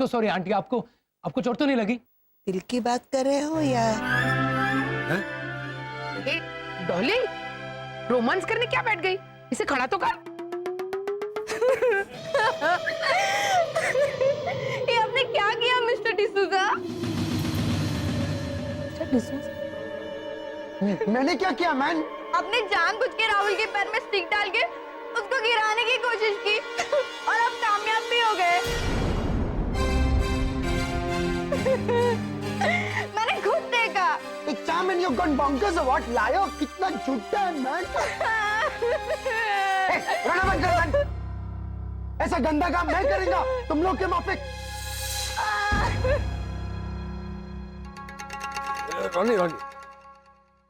So sorry aunty, आपको चोट तो नहीं लगी? दिल की बात कर रहे हो या? डॉली रोमांस करने क्या बैठ गई? इसे खड़ा तो कर। ये आपने क्या किया मिस्टर डिसूजा? मैंने क्या किया मैन? आपने जानबूझ के राहुल के पैर में स्टिक डाल के उसको गिराने की कोशिश की और आप कामयाब भी हो गए। मैंने खुद देखा। Examine you got bonkers or what? लायो कितना झूठा है मैन। रोना मत कर मैन। ऐसा गंदा काम मैं करूंगा तुम लोग के माफिक। रॉनी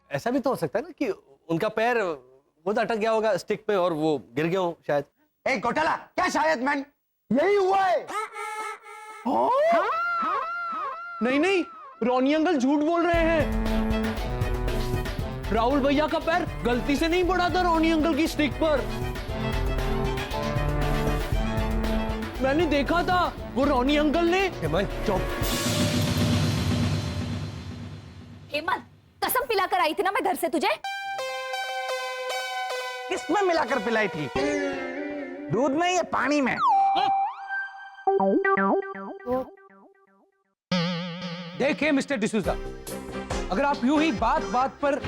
ऐसा भी तो हो सकता है ना कि उनका पैर खुद अटक गया होगा स्टिक पे और वो गिर गया हो शायद। ए घोटाला क्या शायद मैन, यही हुआ है। नहीं, रॉनी अंकल झूठ बोल रहे हैं। राहुल भैया का पैर गलती से नहीं पड़ा था रॉनी अंकल की स्टिक पर। मैंने देखा था, वो रॉनी अंकल ने। चुप। हेमंत कसम पिलाकर आई थी ना मैं घर से तुझे। किसमें मिलाकर पिलाई थी? दूध में या पानी में? देखिए मिस्टर डिसूजा, अगर आप यूं ही बात बात पर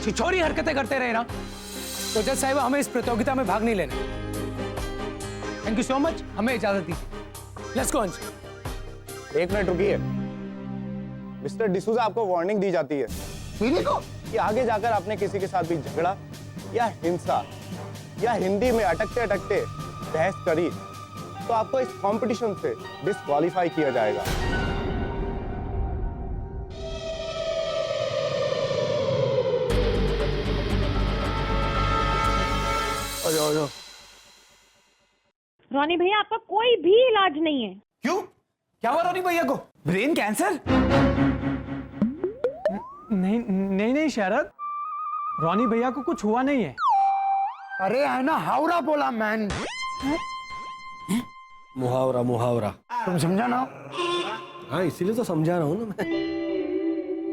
छिछोरी हरकतें करते रहे ना तो जज साहिबा हमें इस प्रतियोगिता में भाग नहीं लेना। थैंक यू सो मच, हमें इजाजत दीजिए। लेट्स गो अंश। एक मिनट रुकिए। मिस्टर डिसूजा आपको वार्निंग दी जाती है मेरे को कि आगे जाकर आपने किसी के साथ भी झगड़ा या हिंसा या हिंदी में अटकते अटकते बहस करी तो आपको इस कंपटीशन से डिस्क्वालीफाई किया जाएगा। रॉनी भैया आपका कोई भी इलाज नहीं है। क्यों? क्या हुआ रॉनी भैया को? Brain cancer? नहीं शरद, रॉनी भैया को कुछ हुआ नहीं है। अरे है ना हावड़ा बोला मैन। मुहावरा तुम समझा ना? हाँ इसीलिए तो समझा रहा हूं ना मैं।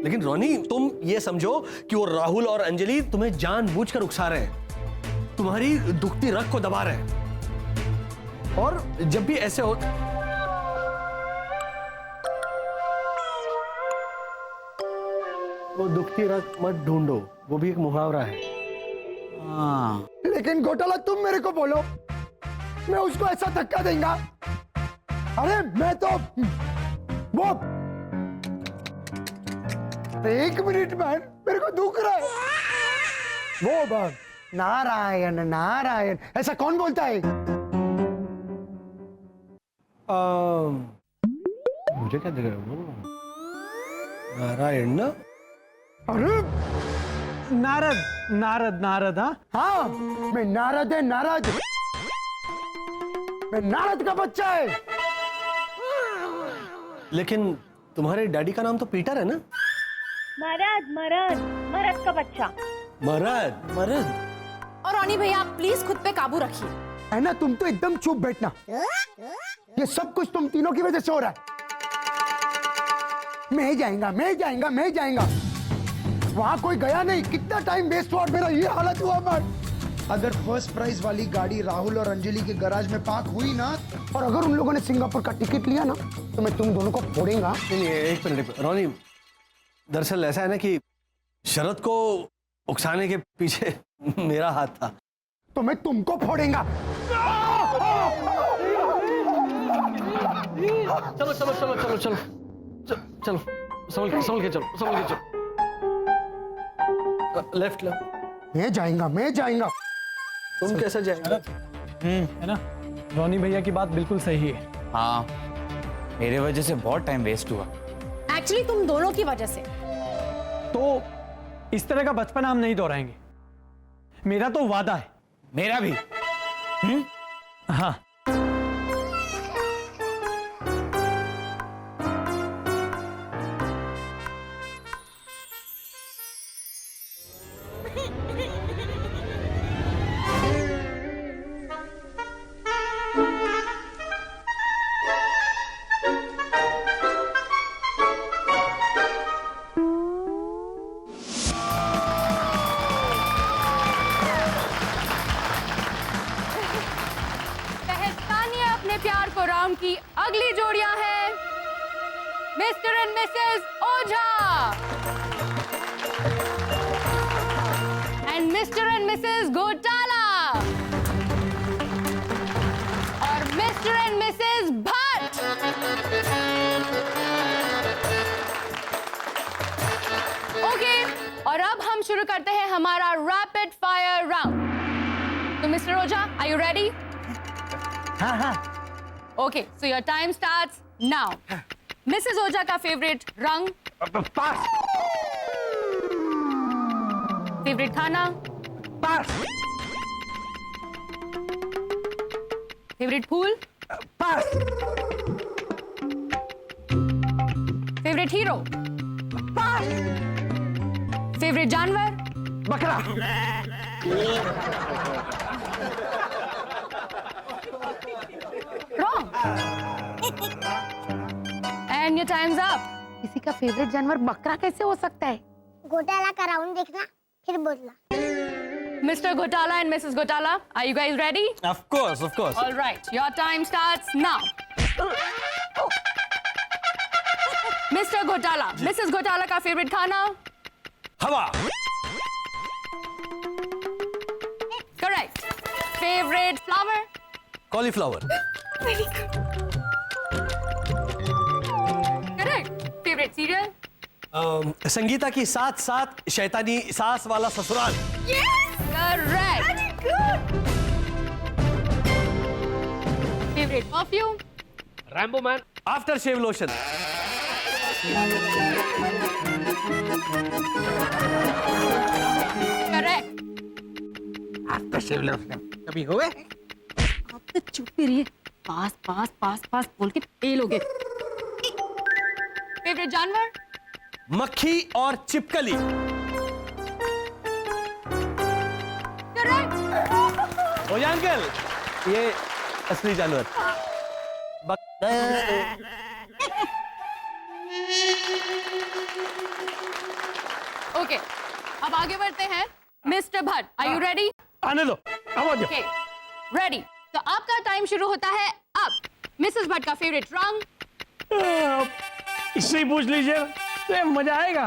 लेकिन रॉनी तुम ये समझो कि वो राहुल और अंजलि तुम्हें जानबूझकर उकसा रहे हैं, तुम्हारी दुखती रग को दबा रहे हैं। और जब भी ऐसे हो वो दुखती रग मत ढूंढो, वो भी एक मुहावरा है। लेकिन घोटाला तुम मेरे को बोलो मैं उसको ऐसा धक्का देंगा? अरे मैं तो वो एक मिनट मैन, मेरे को दुख रहा है। वो बात नारायण नारायण ऐसा कौन बोलता है? मुझे क्या दिख रहा है? नारायण ना? अरे नारद हाँ मैं नारद है, नारद। मैं नारद का बच्चा है। लेकिन तुम्हारे डैडी का नाम तो पीटर है ना? मरद का बच्चा। मरद। और रॉनी भैया आप प्लीज खुद पे काबू रखिए। है ना, तुम तो एकदम चुप बैठना। ये सब कुछ तुम तीनों की वजह से हो रहा है। मैं जाएंगा। वहां कोई गया नहीं, कितना टाइम वेस्ट हुआ, मेरा ये हालत हुआ। अगर फर्स्ट प्राइज वाली गाड़ी राहुल और अंजलि के गैराज में पार्क हुई ना, और अगर उन लोगों ने सिंगापुर का टिकट लिया ना, तो मैं तुम दोनों को फोड़ूंगा। नहीं एक मिनट रॉनी, दरअसल ऐसा है ना कि शरद को उकसाने के पीछे मेरा हाथ था। तो मैं तुमको फोड़ूंगा। चलो संभल के चलो। लेफ्ट। मैं जाएंगा। तुम कैसे जाएंगे? है ना, रॉनी भैया की बात बिल्कुल सही है। हाँ मेरे वजह से बहुत टाइम वेस्ट हुआ। एक्चुअली तुम दोनों की वजह से। तो इस तरह का बचपन हम नहीं दोहराएंगे, मेरा तो वादा है। मेरा भी। हाँ Mr. and Mrs. Oja. And Mr. and Mrs. Gotala. और Mr. and Mrs. Bhatt. Okay, और अब हम शुरू करते हैं हमारा रैपिड फायर राउंड। तो Mr Ojha, are you ready? हाँ हाँ। Okay, so your time starts now. Mrs Ojha का फेवरेट रंग? पास। फेवरेट खाना? पास। फेवरेट फूल? Pass. Favourite hero? Pass. Favourite जानवर? बकरा। Wrong. And your time's up. किसी का फेवरेट जानवर बकरा कैसे हो सकता है? घोटाला का राउंड देखना फिर बोलना। Mr. Gotala and Mrs. Gotala, are you guys ready? Of course, of course. All right, your time starts now. Mr. Gotala, Mrs. Gotala का फेवरेट खाना? हवा। Correct. Favorite flower? Cauliflower. Correct. Favorite cereal? Sangeeta की साथ साथ शैतानी सास वाला ससुराल। Yes. Correct. Very good. Favorite perfume? Rambo man. After shave lotion. Correct. आपका शिवल कभी हुए? आप तो चुप ही रहिए। पास पास पास पास बोल के फेल हो गए। फेवरेट जानवर? मक्खी और चिपकली। करेक्ट। ओजा अंकल, ये असली जानवर। ओके, अब आगे बढ़ते हैं। Mister Bhatt, are you ready? आने दो, आवाज दो। Okay, ready. तो आपका टाइम शुरू होता है अब। मिसेस भट्ट का फेवरेट रंग? इससे ही पूछ लीजिए, तो मजा आएगा।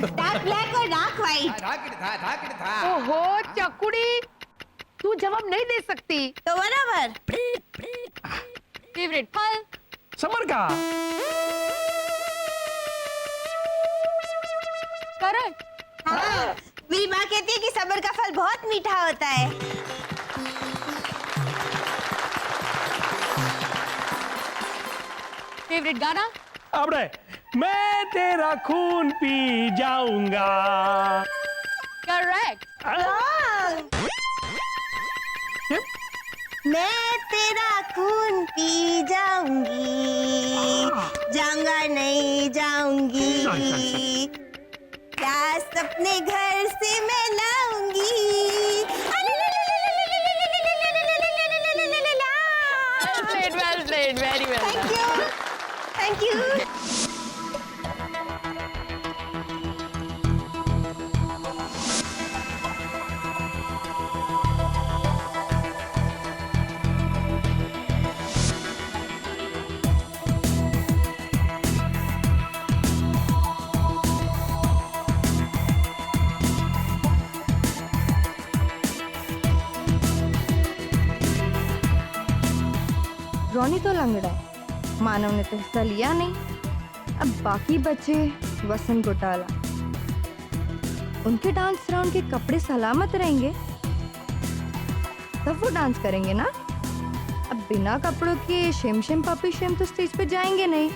डार्क ब्लैक और डार्क व्हाइट। ओहो चकुड़ी, तू जवाब नहीं दे सकती। तो बराबर। फेवरेट फल? समर का। करेक्ट। हाँ, मेरी माँ कहती है कि सबर का फल बहुत मीठा होता है। फेवरेट गाना? अबड़े, मैं तेरा खून पी जाऊंगा। करेक्ट। मैं तेरा खून पी जाऊंगी, जाऊंगा नहीं जाऊंगी, क्या सपने घर से मैं लाऊंगी। Well played, very well done. Thank you. Ronnie तो लंगड़ा है, मानव ने तो हिस्सा लिया नहीं। अब बाकी बचे वसंत घोटाला। उनके डांस राउंड के कपड़े सलामत रहेंगे तब वो डांस करेंगे ना। अब बिना कपड़ों के शेम शेम पपी शेम तो स्टेज पे जाएंगे नहीं।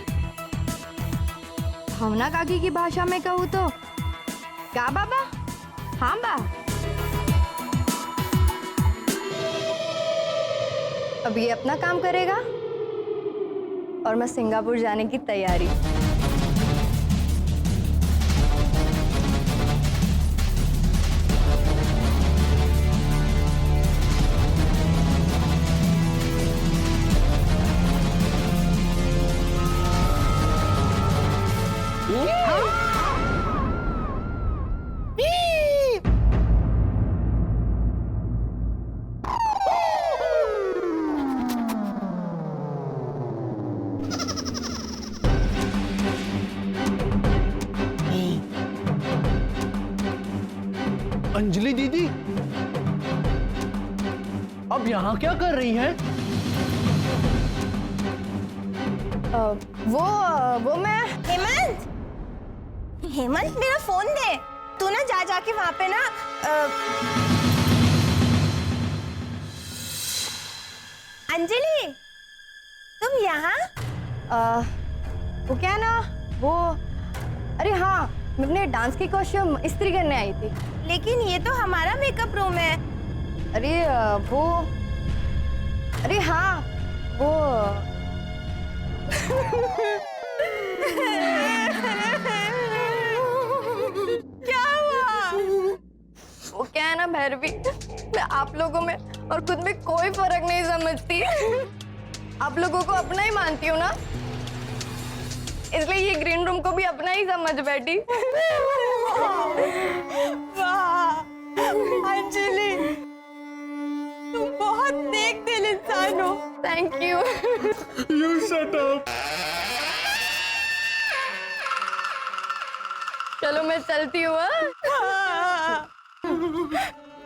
भावना काकी की भाषा में कहूँ तो क्या बाबा? हाँ बा। अब ये अपना काम करेगा और मैं सिंगापुर जाने की तैयारी। अंजलि दीदी अब यहाँ क्या कर रही हैं? वो मैं हेमंत, हेमंत मेरा फोन दे। तू ना जाके वहां पे ना अंजलि, तुम यहाँ? वो क्या ना वो, अरे हाँ, मैं अपने डांस की कॉस्ट्यूम इस्त्री करने आई थी। लेकिन ये तो हमारा मेकअप रूम है। अरे वो, अरे हाँ वो क्या हुआ? वो क्या है ना भैरवी, मैं आप लोगों में और खुद में कोई फर्क नहीं समझती। आप लोगों को अपना ही मानती हूँ ना, इसलिए ये ग्रीन रूम को भी अपना ही समझ बैठी। वाह अंजलि, तुम बहुत नेक दिल इंसान हो। Thank you. You shut up. चलो मैं चलती हूँ।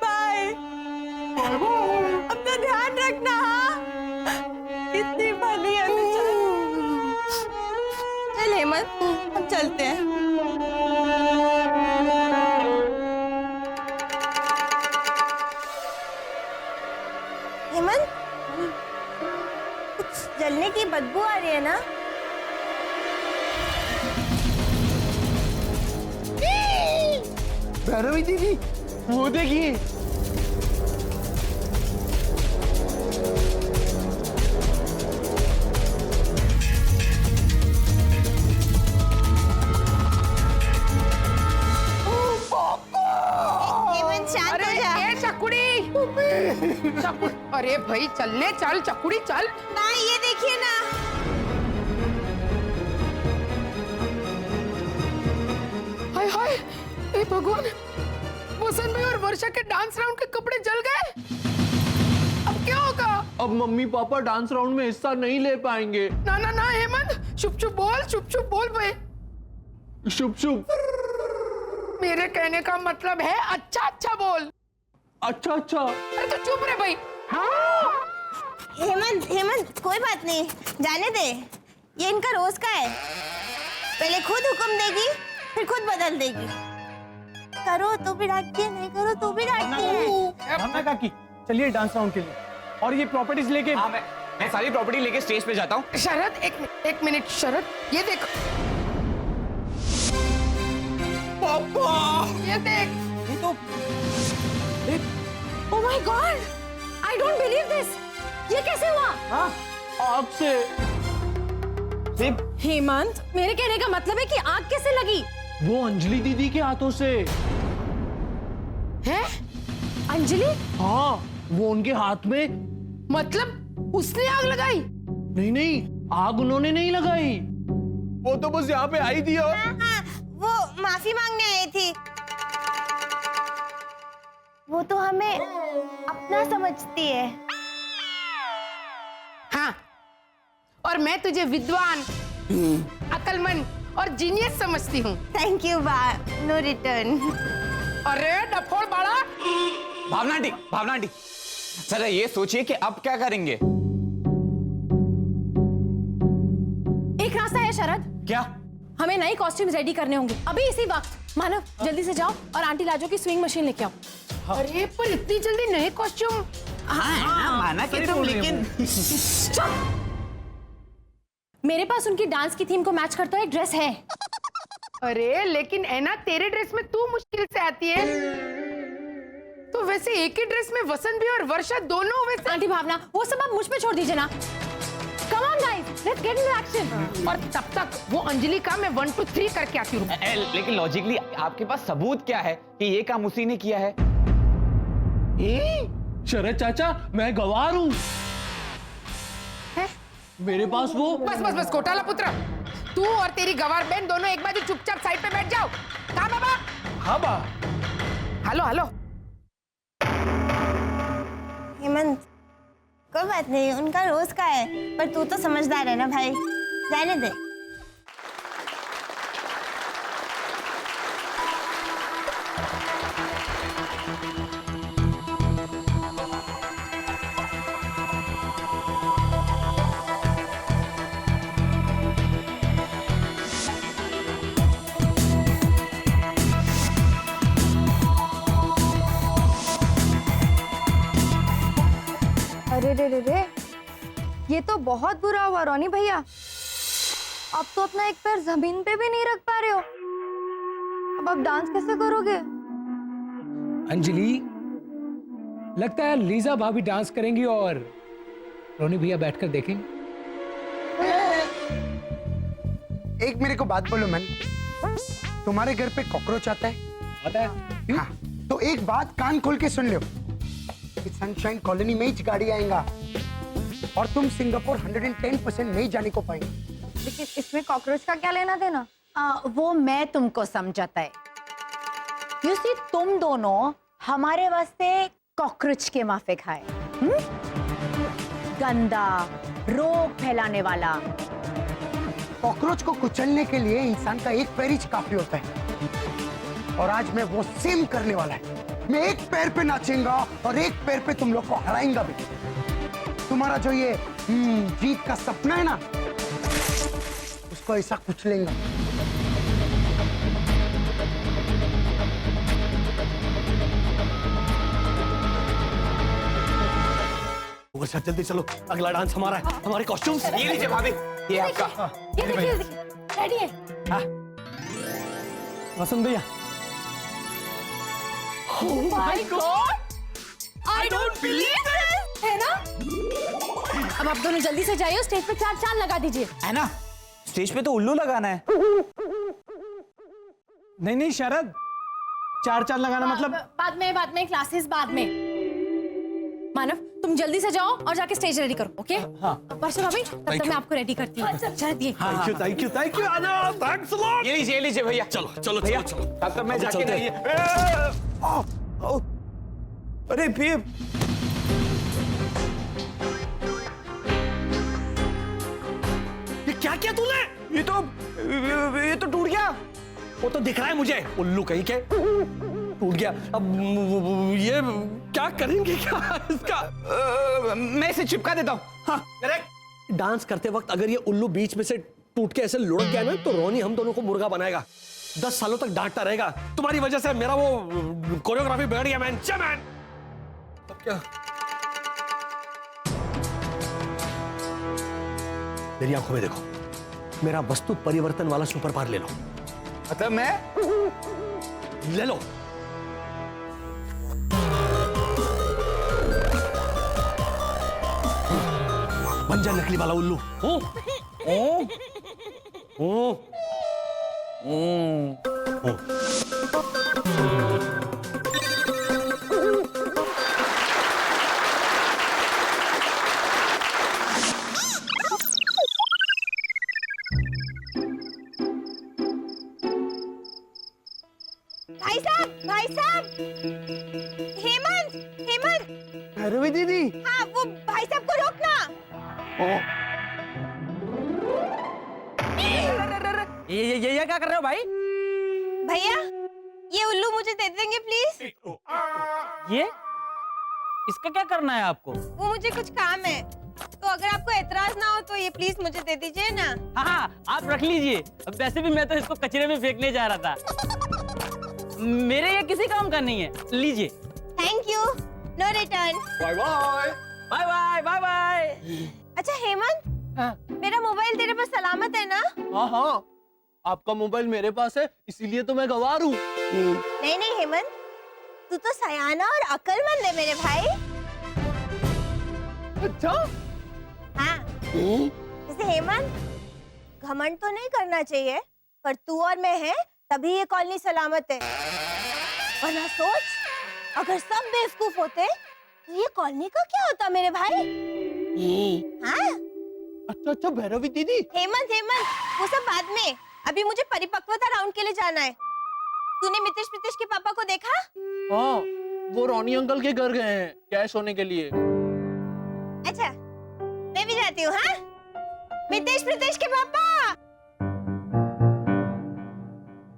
बाय। अपना ध्यान रखना। कितनी भली है बेचारी। चल हेमंत, हम चलते हैं। हेमंत, कुछ जलने की बदबू आ रही है ना? भैरवी दीदी, वो देखिए। हेमंत शांत हो जा। ए चकुड़ी, अरे भाई चलने चल, चकुड़ी चल। ना ये देखिए ना। हाय हाय, ए भगवान, वसंत भाई और वर्षा के डांस राउंड के कपड़े जल गए। अब क्या होगा? अब मम्मी पापा डांस राउंड में हिस्सा नहीं ले पाएंगे। ना ना ना हेमंत, चुप चुप बोल भाई। शुभ शुभ। मेरे कहने का मतलब है अच्छा अच्छा बोल। अच्छा अच्छा। अरे तो चुप रहे भाई। हेमंत कोई बात नहीं, जाने दे। ये इनका रोज का है। पहले खुद हुक्म देगी, फिर खुद बदल देगी। करो तो भी डांटती है, नहीं करो तो भी डांटती है। भावना काकी, चलिए डांस राउंड के लिए। और ये प्रॉपर्टीज लेके। हाँ, मैं सारी प्रॉपर्टी लेके स्टेज पे जाता हूँ। शरद एक मिनट शरद, ये देख। पापा, ये देख। ये तो Oh my God! I don't believe this. ये कैसे हुआ? आपसे। हेमंत, मेरे कहने का मतलब है कि आग कैसे लगी? वो अंजलि दीदी के हाथों से। है अंजलि? हाँ, वो उनके हाथ में। मतलब उसने आग लगाई? नहीं, आग उन्होंने नहीं लगाई। वो तो बस यहाँ पे आई थी और हाँ, वो माफी मांगने आई थी। वो तो हमें अपना समझती है। हाँ, और मैं तुझे विद्वान, अक्लमंद और जीनियस समझती हूँ। थैंक यू बा, नो रिटर्न। अरे डफोड़ बड़ा। भावना आंटी, सर ये सोचिए कि अब क्या करेंगे? एक रास्ता है शरद, क्या? हमें नए कॉस्ट्यूम्स रेडी करने होंगे अभी इसी वक्त। मानव, जल्दी से जाओ और आंटी लाजो की स्विंग मशीन लेके आओ। अरे पर इतनी जल्दी नए कॉस्ट्यूम? माना कि तुम, लेकिन मेरे पास उनकी डांस की थीम को मैच करता हुआ एक ड्रेस है। अरे लेकिन ऐना, तेरे ड्रेस में तू मुश्किल से आती है, तो वैसे एक ही ड्रेस में वसंत भी और वर्षा दोनों वैसे। आंटी भावना, वो सब आप मुझ पे छोड़ दीजिए ना। Come on guys, let's get into action. और तब तक वो अंजलि का मैं 1 2 3 करके आती हूँ। लेकिन लॉजिकली आपके पास सबूत क्या है कि ये काम उसी ने किया है? शरद चाचा, मैं गवार हूँ। मेरे पास वो। बस घोटाला पुत्र, तू और तेरी गवार बहन दोनों एक बाजू चुपचाप साइड पे बैठ जाओ। कहाँ बाबा? हाँ बा। हेलो। हेमंत, कोई बात नहीं, उनका रोज का है। पर तू तो समझदार है ना भाई, जाने दे। बहुत बुरा हुआ रोनी भैया। अब तो अपना एक पैर जमीन पे भी नहीं रख पा रहे हो। अब आप डांस कैसे करोगे? अंजलि, लगता है लीजा भाभी डांस करेंगी और रोनी भैया बैठकर देखेंगे। एक मेरे को बात बोलो मैन, तुम्हारे घर पे कॉकरोच आता है? आता है? हाँ, तो एक बात कान खोल के सुन लो, सनशाइन कॉलोनी में ही गाड़ी आएगा और तुम सिंगापुर 110% नहीं जाने को पाएंगे। लेकिन इसमें कॉकरोच का क्या लेना देना? वो मैं तुमको समझाता है। यू सी, तुम दोनों हमारे वास्ते कॉकरोच के माफिक है। गंदा, रोग फैलाने वाला। कॉकरोच को कुचलने के लिए इंसान का एक पैर ही काफी होता है, और आज मैं वो सेम करने वाला है। मैं एक पैर पे नाचेंगा और एक पैर पे तुम लोग को हराएंगा भी। तुम्हारा जो ये जीत का सपना है ना, उसको ऐसा कुचलेंगा। सर जल्दी चलो, अगला डांस हमारा है, हमारे कॉस्ट्यूम्स। ये लीजिए भाभी, ये आपका। ये देखिए रेडी है। वसंत भैया। Oh my God! I don't believe this! है ना? अब आप दोनों जल्दी से जाइए, स्टेज पे 4 चांद लगा दीजिए। है ना? स्टेज पे तो उल्लू लगाना है। नहीं शरद, 4 चांद लगाना मतलब? बाद में क्लासेस बाद में। मानव, तुम जल्दी से जाओ और जाके स्टेज रेडी करो, ओके? हाँ। वर्षा भाभी, तब तक मैं आपको रेडी करती हूँ। चलिए। थैंक यू आना, थैंक्स अ लॉट। ये लीजिए भैया। चलो भैया, चलो। तब तक मैं जाके चलते नहीं। अरे फिर ये क्या किया तूने? ये तो टूट गया। वो तो दिख रहा है मुझे, उल्लू कहीं के। टूट गया। अब ये क्या करेंगे क्या इसका? मैं इसे चिपका देता हूँ। हाँ, करेक्ट। डांस करते वक्त अगर ये उल्लू बीच में से टूट के ऐसे लुढ़क गया ना, तो रोनी हम दोनों को मुर्गा बनाएगा। 10 सालों तक डांटता रहेगा। तुम्हारी वजह से मेरा वो कोरियोग्राफी बिगड़ गया मैन। मैन अब क्या? मेरी आंखों में देखो, मेरा वस्तु परिवर्तन वाला सुपर पावर ले लो। मतलब मैं ले लो। बन जा नकली वाला उल्लू। भाई साहब, हेमंत, भैरवी दीदी। हाँ, वो भाई साहब को रोकना। ये क्या कर रहे हो भाई? भैया, ये उल्लू मुझे दे देंगे प्लीज? ये इसका क्या करना है आपको? वो मुझे कुछ काम है, तो अगर आपको एतराज ना हो तो ये प्लीज मुझे दे दीजिए ना। हाँ, आप रख लीजिए। अब वैसे भी मैं तो इसको कचरे में फेंकने जा रहा था। मेरे ये किसी काम का नहीं है, लीजिए। Thank you, no return. Bye bye. Bye bye bye bye. अच्छा हेमंत, मेरा मोबाइल तेरे पास सलामत है ना? हाँ, आपका मोबाइल मेरे पास है, इसीलिए तो मैं गवार हूँ। नहीं हेमंत, तू तो सयाना और अक्लमंद है मेरे भाई। अच्छा? हाँ। जैसे हेमंत, घमंड तो नहीं करना चाहिए, पर तू और मैं हैं तभी ये कॉलोनी सलामत है। वरना सोच, अगर सब बेवकूफ होते तो ये कॉलोनी का क्या होता मेरे भाई? हाँ? अच्छा भैरवी दीदी। हेमंत, वो सब बाद में। अभी मुझे परिपक्वता राउंड के लिए जाना है। तूने मितेश के पापा को देखा? हाँ, वो रोनी अंकल के घर गए हैं कैश होने के लिए। अच्छा, मैं भी जाती हूँ। हाँ, मितेश के पापा।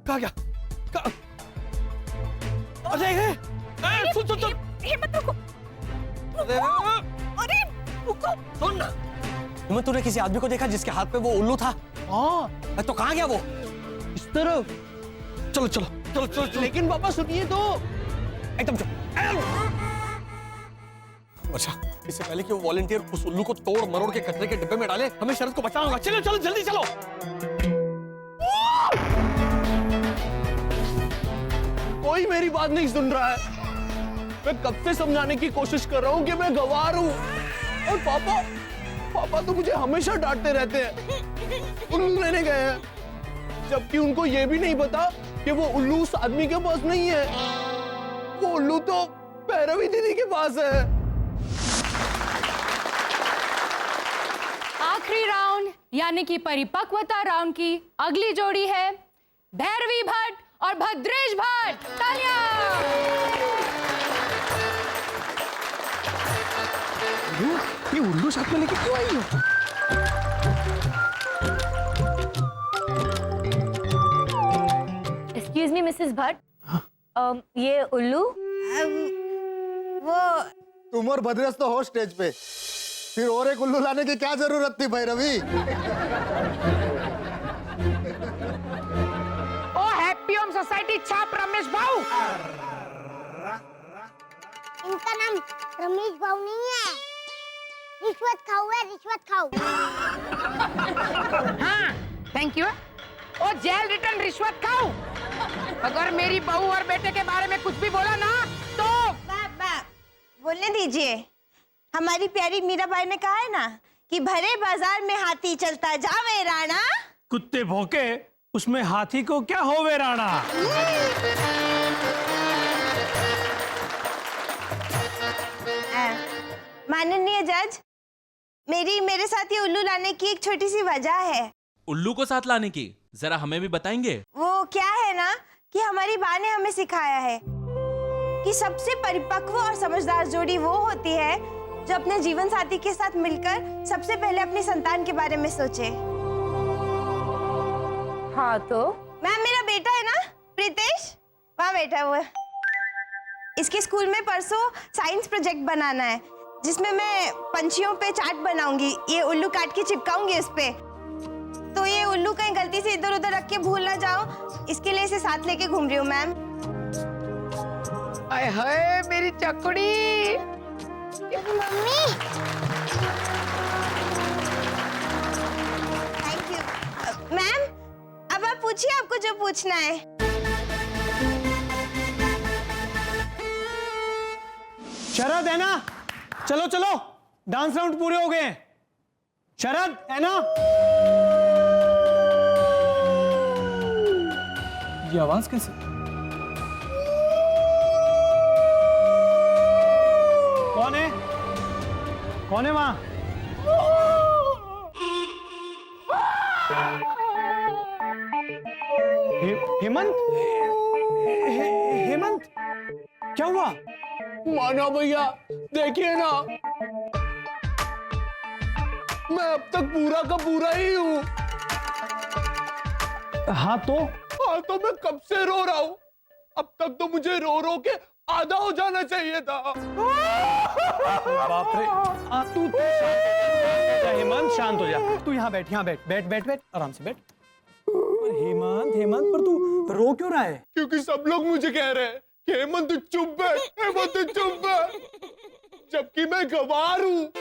कहाँ गया? अरे सुन। हेमंत रुको। अरे रुको। सुन ना, तूने किसी आदमी को देखा जिसके हाथ पे वो उल्लू था? हाँ। तो कहाँ गया वो? इस तरफ। चलो। लेकिन पापा सुनिए तो। एकदम चुप। अच्छा, इससे पहले कि वो वॉलंटियर उस उल्लू को तोड़ मरोड़ के कचरे के डिब्बे में डाले, हमें शरद को बचाना होगा। चलो चलो जल्दी चलो। कोई मेरी बात नहीं सुन रहा है। मैं कब से समझाने की कोशिश कर रहा हूँ कि मैं गंवार हूँ, और पापा तो मुझे हमेशा डांटते रहते हैं। उल्लू लेने गए हैं, जबकि उनको ये भी नहीं पता कि वो उल्लू उस आदमी के पास नहीं है, वो उल्लू तो भैरवी दीदी के पास है। आखिरी राउंड यानी कि परिपक्वता राउंड की अगली जोड़ी है भैरवी भट्ट और भद्रेश भट्ट। तालियां। ये उल्लू साथ में लेके क्यों आई हो? एक्सक्यूज मी मिसेस भट्ट, ये उल्लू वो तुम और भद्रेश तो हो स्टेज पे, फिर और एक उल्लू लाने की क्या जरूरत थी भैरवी? ओ हैप्पी होम सोसाइटी छाप रमेश भाऊ। इनका नाम रमेश भाऊ नहीं है, रिश्वत खाऊ है, रिश्वत खाऊ। हाँ थैंक यू। ओ जेल रिटर्न रिश्वत खाऊ। अगर मेरी बहू और बेटे के बारे में कुछ भी बोला ना तो बोलने दीजिए। हमारी प्यारी मीराबाई ने कहा है ना कि भरे बाजार में हाथी चलता जावे राणा। कुत्ते भौंके उसमें हाथी को क्या होवे राणा। माननीय जज, मेरे साथ ये उल्लू लाने की एक छोटी सी वजह है। उल्लू को साथ लाने की जरा हमें भी बताएंगे। वो क्या है ना कि हमारी माँ ने हमें सिखाया है कि सबसे परिपक्व और समझदार जोड़ी वो होती है जो अपने जीवन साथी के साथ मिलकर सबसे पहले अपनी संतान के बारे में सोचे। हाँ तो मैम, मेरा बेटा है ना प्रीतेश, वहाँ बैठा हुआ है। इसके स्कूल में परसों साइंस प्रोजेक्ट बनाना है, जिसमें मैं पंछियों पे चार्ट बनाऊंगी। ये उल्लू काट के चिपकाऊंगी उस पे, तो ये उल्लू कहीं गलती से इधर उधर रख के भूल ना जाओ, इसके लिए इसे साथ लेके घूम रही हूँ मैम। आय हाय मेरी चकड़ी। Mummy thank you. मैम अब आप पूछिए, आपको जो पूछना है। शरद है ना, चलो चलो डांस राउंड पूरे हो गए हैं। शरद है ना। ये आवाज कैसे? कौन है? कौन है वहां? हेमंत? हेमंत क्या हुआ? माना भैया देखिए ना, मैं अब तक पूरा का पूरा ही हूँ। हाँ तो मैं कब से रो रहा हूँ। अब तक तो मुझे रो रो के आधा हो जाना चाहिए था। बाप रे। तू हेमंत शांत हो जा। तू यहाँ बैठ, यहाँ बैठ बैठ बैठ बैठ आराम से बैठ। पर हेमंत पर तू रो क्यों रहा है? क्योंकि सब लोग मुझे कह रहे हैं कि हेमंत चुप बैठ, हेमंत चुप बैठ, जबकि मैं गवार हूँ।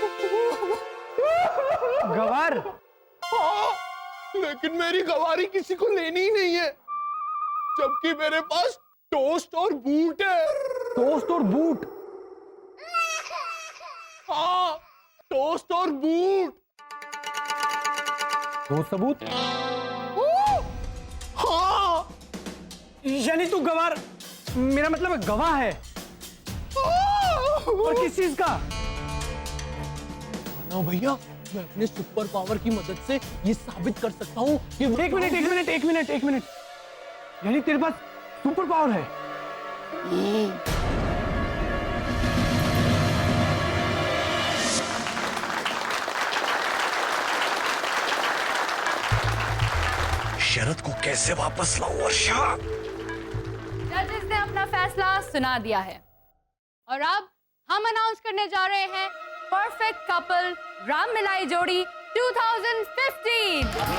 गवार? हाँ, लेकिन मेरी गवारी किसी को लेनी ही नहीं है, जबकि मेरे पास टोस्ट और बूट है। टोस्ट और बूट? हाँ, टोस्ट और बूट। वो सबूत? हाँ। यानी तू गवार, मेरा मतलब गवाह है। और किस चीज का? ना भैया, मैं अपने सुपर पावर की मदद से ये साबित कर सकता हूँ कि एक मिनट। यानी तेरे पास सुपर पावर है? शरद को कैसे वापस लाऊं वर्षा? जजेस ने अपना फैसला सुना दिया है और अब हम अनाउंस करने जा रहे हैं परफेक्ट कपल राम मिलाई जोड़ी 2015।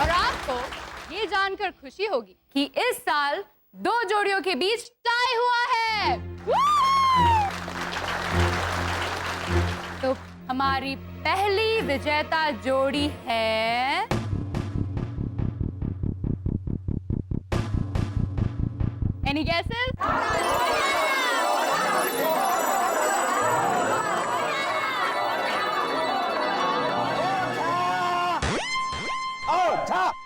और आपको ये जानकर खुशी होगी कि इस साल दो जोड़ियों के बीच टाई तो हमारी पहली विजेता जोड़ी है एनी गेसेस?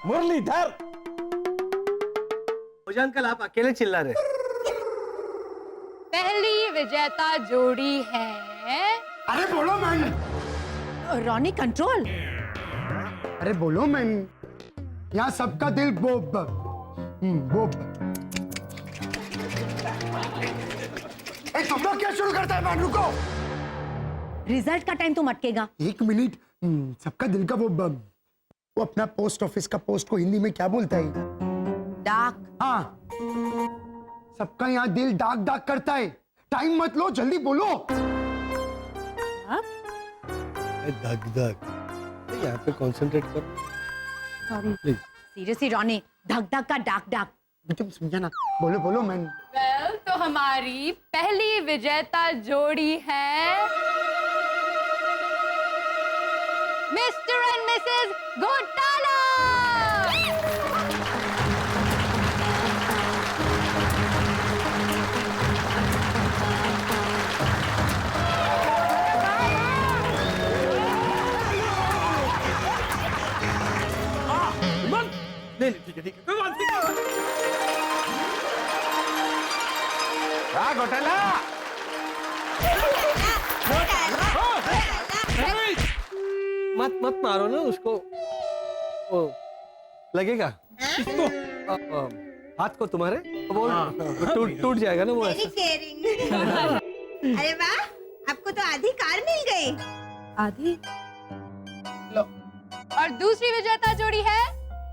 मुरलीधर। मुझे अंकल आप अकेले चिल्ला रहे। पहली विजेता जोड़ी है अरे बोलो मैन। Ronnie control. अरे बोलो मैन। यहाँ सबका दिल बोब बोब। तुम लोग क्या शुरू करता है मैन? रुको। रिजल्ट का टाइम तुम अटकेगा। 1 मिनट। सबका दिल का वो अपना पोस्ट ऑफिस का पोस्ट को हिंदी में क्या बोलता है? डाक। हाँ, सबका यहाँ दिल डाक डाक करता है। टाइम मत लो, जल्दी बोलो। धक धक। यहाँ पे कंसंट्रेट कर। सॉरी। सीरियसली रॉनी, धक धक का डाक डाक। तुम समझा ना? बोलो बोलो मैन। वेल, तो हमारी पहली विजेता जोड़ी है मिस्टर एंड मिसेस घोटाला। नहीं ठीक है ठीक है। घोटाला। मत मारो ना उसको। ओ, लगेगा। हाथ को तुम्हारे वो टूट जाएगा ना वो ऐसा। अरे वाह, आपको तो आधी कार मिल गई। आधी? और दूसरी विजेता जोड़ी है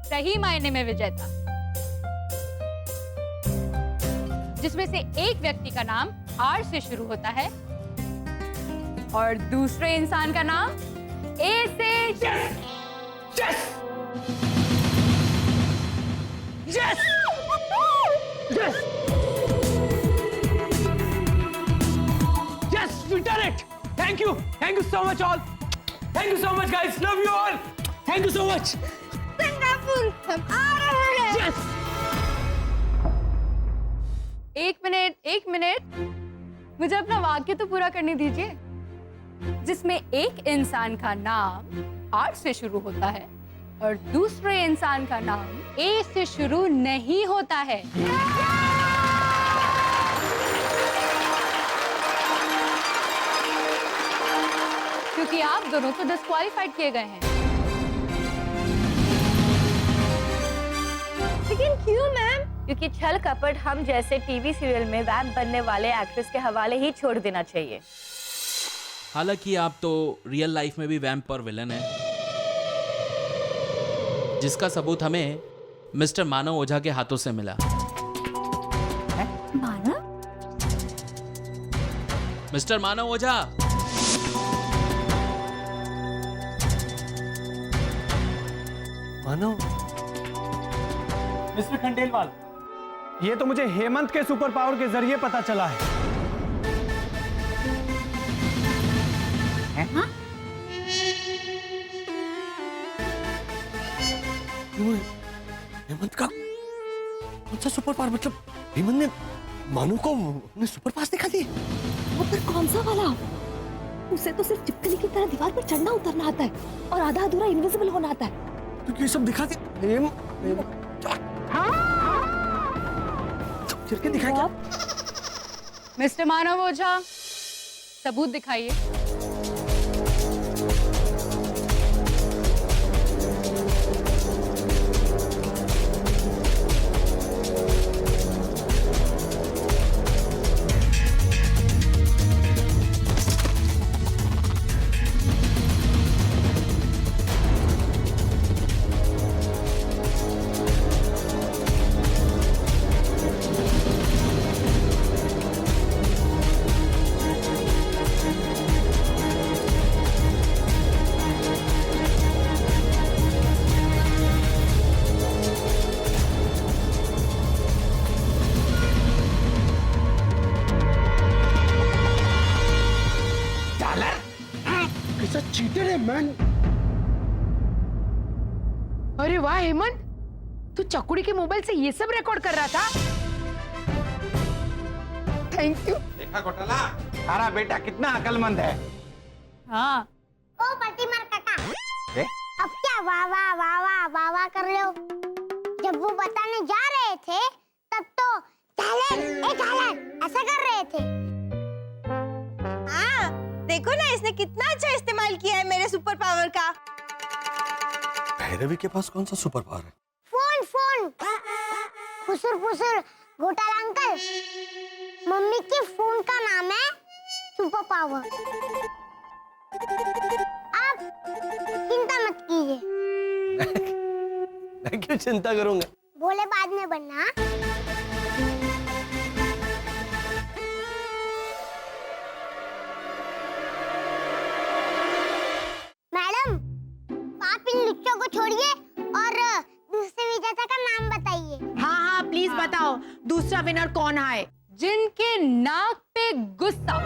सही मायने में विजेता, जिसमें से एक व्यक्ति का नाम आर से शुरू होता है और दूसरे इंसान का नाम ए से। Yes! Yes! Yes! Yes, we done it! Thank you so much all. Thank you so much guys. Love you all. Thank you so much. Singapore हम आ रहे हैं। Yes! एक मिनट, मुझे अपना वाक्य तो पूरा करने दीजिए, जिसमें एक इंसान का नाम आर से शुरू होता है और दूसरे इंसान का नाम ए से शुरू नहीं होता है। क्योंकि आप दोनों तो डिस्क्वालीफाइड किए गए हैं। लेकिन क्यों मैम? क्योंकि छल कपट हम जैसे टीवी सीरियल में वैम्प बनने वाले एक्ट्रेस के हवाले ही छोड़ देना चाहिए। हालांकि आप तो रियल लाइफ में भी वैम्प और विलन हैं, जिसका सबूत हमें मिस्टर मानव ओझा के हाथों से मिला। मानव? मिस्टर मानव ओझा, मानव। मिस्टर खंडेलवाल, ये तो मुझे हेमंत के सुपर पावर के जरिए पता चला है। हेमंत का कौन सा सुपर पावर? मतलब हेमंत ने मानव को अपने सुपर पावर दिखा दिए? वो फिर कौन सा वाला? उसे तो सिर्फ चिपकली की तरह दीवार पर चढ़ना उतरना आता है और आधा अधूरा इनविजिबल होना आता है। तो ये सब दिखा दिया? करके दिखाया क्या? मिस्टर मानव ओझा, सबूत दिखाइए। कैसा चीटर है मैन। अरे वाह हेमंत, तू चकुड़ी के मोबाइल से ये सब रिकॉर्ड कर रहा था? Thank you. देखा घोटाला, तारा बेटा कितना अकलमंद है। हाँ। ओ पट्टीमार काका, अब क्या वाह वाह वाह वाह वाह वाह कर रहे हो? जब वो बताने जा रहे थे तब तो टैलेंट ऐसा कर रहे थे। हाँ, देखो ना इसने कितना अच्छा इस्तेमाल किया है मेरे सुपर पावर का। भैरवी के पास कौन सा सुपर पावर है? Phone phone. फुसुर फुसुर घोटाला अंकल, मम्मी के फोन का नाम है सुपर पावर। आप चिंता मत कीजिए। मैं क्यों चिंता करूंगा? बोले बाद में बनना। मैडम, आप इन लुच्चों को छोड़िए और दूसरे विजेता का नाम बताइए। हाँ हाँ प्लीज बताओ, दूसरा विनर कौन है? जिनके नाक पे गुस्सा